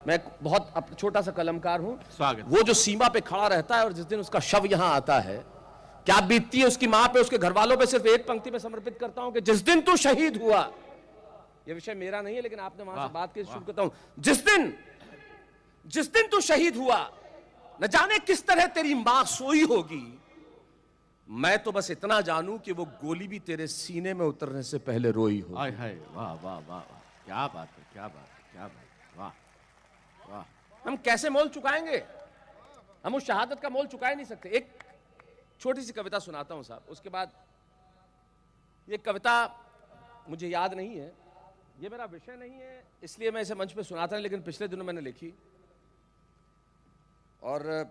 मैं बहुत छोटा सा कलमकार हूं। स्वागत। वो जो सीमा पे खड़ा रहता है और जिस दिन उसका शव यहां आता है, क्या बीतती है उसकी मां पे, उसके घर वालों पे, सिर्फ एक पंक्ति में समर्पित करता हूं कि जिस दिन तू शहीद हुआ, ये विषय मेरा नहीं है लेकिन आपने वहां से बात की, शुरू करता हूं। जिस दिन तू शहीद हुआ, न जाने किस तरह तेरी मां सोई होगी, मैं तो बस इतना जानूं कि वो गोली भी तेरे सीने में उतरने से पहले रोई हो। हाय हाय, वाह वाह वाह वाह, क्या बात है, क्या बात है, क्या बात है, वाह वाह। हम कैसे मोल चुकाएंगे? हम उस शहादत का मोल चुका ही नहीं सकते। एक छोटी सी कविता सुनाता हूं साहब, उसके बाद। ये कविता मुझे याद नहीं है, ये मेरा विषय नहीं है, इसलिए मैं इसे मंच पे सुनाता नहीं, लेकिन पिछले दिनों मैंने लिखी और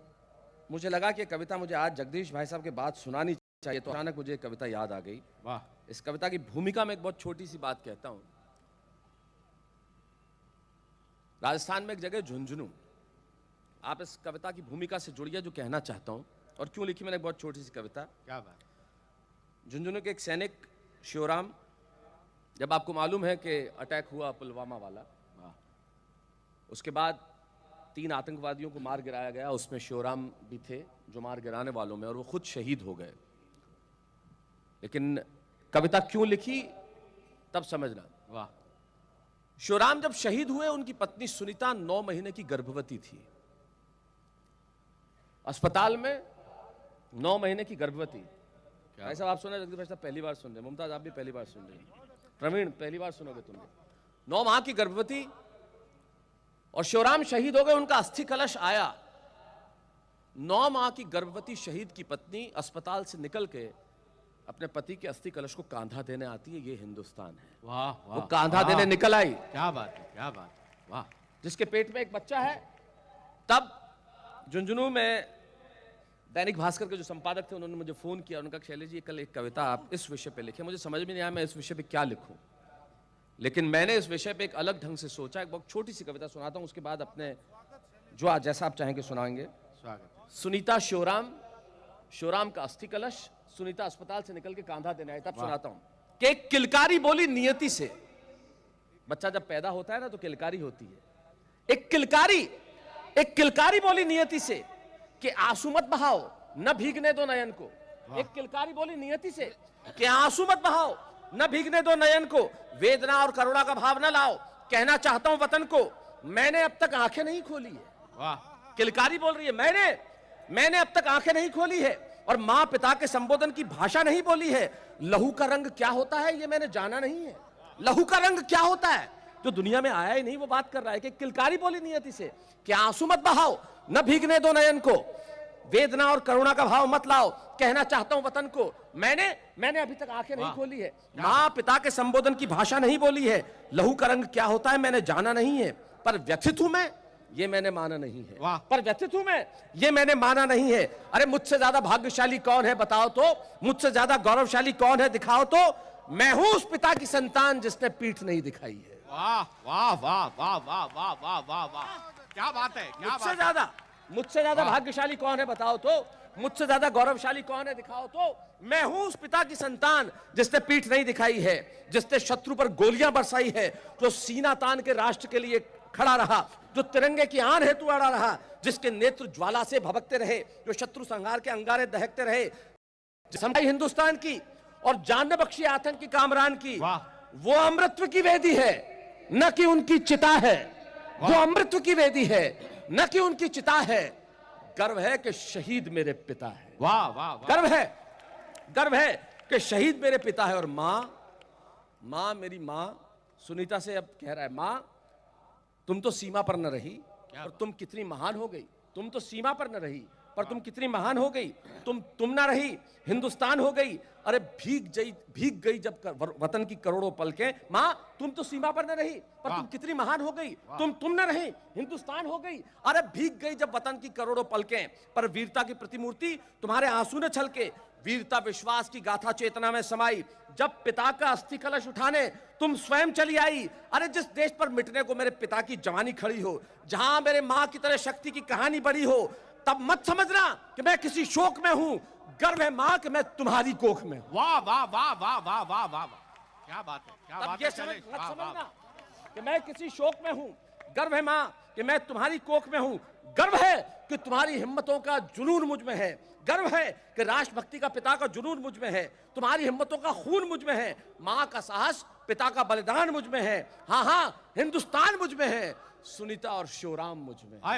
मुझे लगा कि कविता मुझे आज जगदीश भाई साहब के बाद सुनानी चाहिए, तो अचानक मुझे कविता याद आ गई। वाह। इस कविता की भूमिका में एक बहुत छोटी सी बात कहता हूं। राजस्थान में एक जगह झुंझुनू, आप इस कविता की भूमिका से जुड़िए जो कहना चाहता हूं, और क्यों लिखी मैंने बहुत छोटी सी कविता। क्या बात। झुंझुनू के एक सैनिक शिवराम, जब आपको मालूम है कि अटैक हुआ पुलवामा वाला, उसके बाद 3 आतंकवादियों को मार गिराया गया, उसमें शिवराम भी थे जो मार गिराने वालों में, और वो खुद शहीद हो गए। लेकिन कविता क्यों लिखी तब समझना। वाह। शिवराम जब शहीद हुए, उनकी पत्नी सुनीता 9 महीने की गर्भवती थी, अस्पताल में 9 महीने की गर्भवती। ऐसा आप सुने जगदीश भाई साहब पहली बार सुन रहे, मुमताज आप भी पहली बार सुन रहे, प्रवीण पहली बार सुनोगे तुम। 9 माह की गर्भवती, और शिवराम शहीद हो गए, उनका अस्थि कलश आया। 9 माह की गर्भवती शहीद की पत्नी अस्पताल से निकल के अपने पति के अस्थि कलश को कांधा देने आती है। ये हिंदुस्तान है। वाह वाह, वो कांधा देने निकल आई। क्या बात है, क्या बात है, वाह। जिसके पेट में एक बच्चा है। तब झुंझुनू में दैनिक भास्कर के जो संपादक थे, उन्होंने मुझे फोन किया, उनका शैलेश जी कल एक कविता आप इस विषय पे लिखे। मुझे समझ में नहीं आया मैं इस विषय पे क्या लिखूं, लेकिन मैंने इस विषय पे एक अलग ढंग से सोचा। एक बहुत छोटी सी कविता सुनाता हूं, उसके बाद अपने जो आज जैसा आप चाहेंगे सुनाएंगे। स्वागत। सुनीता शिवराम, शिवराम का अस्थि कलश, सुनीता अस्पताल से निकल के कांधा देने आई। तब सुनाता हूं कि एक किलकारी बोली नियति से। बच्चा जब पैदा होता है ना तो किलकारी होती है। एक किलकारी बोली नियति से कि आंसू मत बहाओ, न भीगने दो नयन को। एक किलकारी बोली नियति से कि आंसू मत बहाओ, न भीगने दो नयन को, वेदना और करुणा का भाव न लाओ, कहना चाहता हूं वतन को, मैंने अब तक आंखें नहीं खोली है। वाह। किलकारी बोल रही है, मैंने अब तक आंखें नहीं खोली है, और मां पिता के संबोधन की भाषा नहीं बोली है। लहू का रंग क्या होता है ये मैंने जाना नहीं है। लहू का रंग क्या होता है जो दुनिया में आया ही नहीं, वो बात कर रहा है कि किलकारी बोली नियति से कि आंसू मत बहाओ, न भीगने दो नयन को, वेदना और करुणा का भाव मत लाओ, कहना चाहता हूं वतन को, मैंने अभी तक आंखें नहीं खोली है। मां पिता के संबोधन की भाषा नहीं बोली है। लहू का रंग क्या होता है मैंने जाना नहीं है, पर व्यथित हूं मैं, ये मैंने माना नहीं है। पर व्यथित हूं मैं, ये मैंने माना नहीं है। अरे मुझसे ज्यादा भाग्यशाली कौन है बताओ तो, मुझसे ज्यादा गौरवशाली कौन है दिखाओ तो, मैं हूं उस पिता की संतान जिसने पीठ नहीं दिखाई है। वाह वाह वाह वाह वाह वाह वाह वाह वाह, क्या बात है, क्या बात है। मुझसे ज्यादा भाग्यशाली कौन है बताओ तो, मुझसे ज्यादा गौरवशाली कौन है दिखाओ तो, मैं हूं उस पिता की संतान जिसने पीठ नहीं दिखाई है, जिसने शत्रु पर गोलियां बरसाई है, जो सीना तान के राष्ट्र के लिए खड़ा रहा, जो तिरंगे की आन हेतु अड़ा रहा, जिसके नेत्र ज्वाला से भभकते रहे, जो शत्रु संहार के अंगारे दहकते रहे, जिसने हिंदुस्तान की और जान बख्शी आतंक की कामरान की। वो अमृतत्व की वेदी है, न कि उनकी चिता है। वो अमृतत्व की वेदी है, न कि उनकी चिता है। गर्व है कि शहीद मेरे पिता है। वाह वाह। गर्व है कि शहीद मेरे पिता है। और मां मेरी मां सुनीता से अब कह रहा है, मां तुम तो सीमा पर न रही, और तुम कितनी महान हो गई। तुम तो सीमा पर न रही, पर तुम कितनी महान हो गई। तुम ना रही, हिंदुस्तान हो गई। अरे भीग गई जब वतन की करोड़ों पलकें। मां तुम तो सीमा पर न रही, पर तुम कितनी महान हो गई। तुम ना रही, हिंदुस्तान हो गई। अरे भीग गई जब वतन की करोड़ों पलकें, पर वीरता की प्रतिमूर्ति तुम्हारे आंसू ने छलके। वीरता विश्वास की गाथा चेतना में समाई, जब पिता का अस्थि कलश उठाने तुम स्वयं चली आई। अरे जिस देश पर मिटने को मेरे पिता की जवानी खड़ी हो, जहां मेरे मां की तरह शक्ति की कहानी बड़ी हो, तब मत समझना कि मैं किसी शोक में हूं। गर्व है मां कि मैं तुम्हारी कोख में हूं। वाह वाह वाह वाह वाह वाह वाह, क्या बात है, क्या बात है। मत समझना कि मैं किसी शोक में हूं। गर्व है मां कि मैं तुम्हारी कोख में हूं। गर्व है कि तुम्हारी हिम्मतों का जुनून मुझ में है। गर्व है कि राष्ट्रभक्ति का पिता का जुनून मुझ में है। तुम्हारी हिम्मतों का खून मुझ में है। मां का साहस, पिता का बलिदान मुझ में है। हाँ हाँ, हिंदुस्तान मुझ में है। सुनीता और शिवराम मुझ में है।